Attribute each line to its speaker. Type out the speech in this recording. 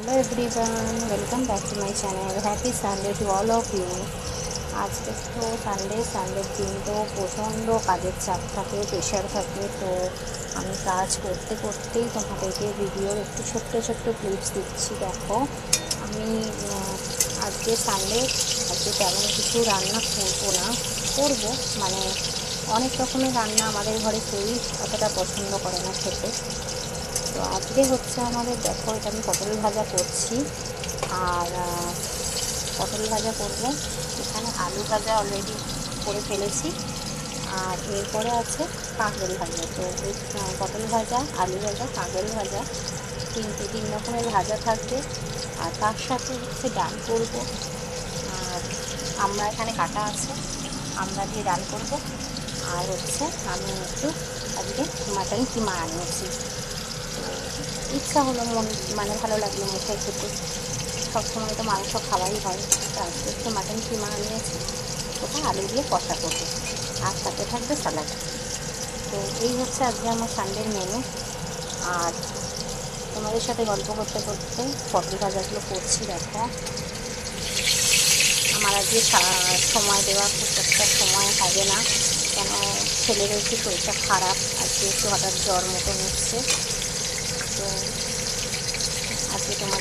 Speaker 1: Hello everyone, welcome back to my channel. Happy Sunday to all of you. আজকে তো সানডের দিন তো প্রচণ্ড কাজের চাপ থাকে, প্রেশার থাকে। তো আমি কাজ করতে করতেই তোমাদেরকে ভিডিওর একটু ছোট্ট ছোট্ট ক্লিপস দিচ্ছি। দেখো, আমি আজকে সানডে, আজকে তেমন কিছু রান্না করবো না। করবো মানে অনেক রকমের রান্না আমাদের ঘরে কেউই অতটা পছন্দ করে না খেতে। তো আজকে হচ্ছে আমাদের, দেখো এটা আমি পটল ভাজা করছি। আর পটল ভাজা করব, এখানে আলু ভাজা অলরেডি করে ফেলেছি। আর এরপরে আছে কাঁকরোল ভাজা। তো এই পটল ভাজা, আলু ভাজা, কাঁকরোল ভাজা, তিন রকমের ভাজা থাকবে। আর তার সাথে হচ্ছে ডাল করব। আর আমরা এখানে কাটা আছে, আমরা দিয়ে ডাল করব। আর হচ্ছে আমি একটু আজকে মাটন কিমা আনিয়েছি। তো ইচ্ছা হলো, মানে ভালো লাগলো মুখে খেতে। সবসময় তো মাংস খাওয়াই হয়, তো আজকে একটু মাটন কিমা আনিয়েছি, ওটা আলু দিয়ে কষা করবো। আর সাথে থাকবে স্যালাড। তো এই হচ্ছে আজকে আমার সানডের মেনু। আর তোমাদের সাথে গল্প করতে করতে পটল ভাজাগুলো করছি। দেখো, আমার আজকে সময় দেওয়া খুব একটা সময় হবে না, কেন ছেলেরও একটু শরীরটা খারাপ, আজকে একটু হঠাৎ জ্বর মতন এসছে। তো আজকে তোমার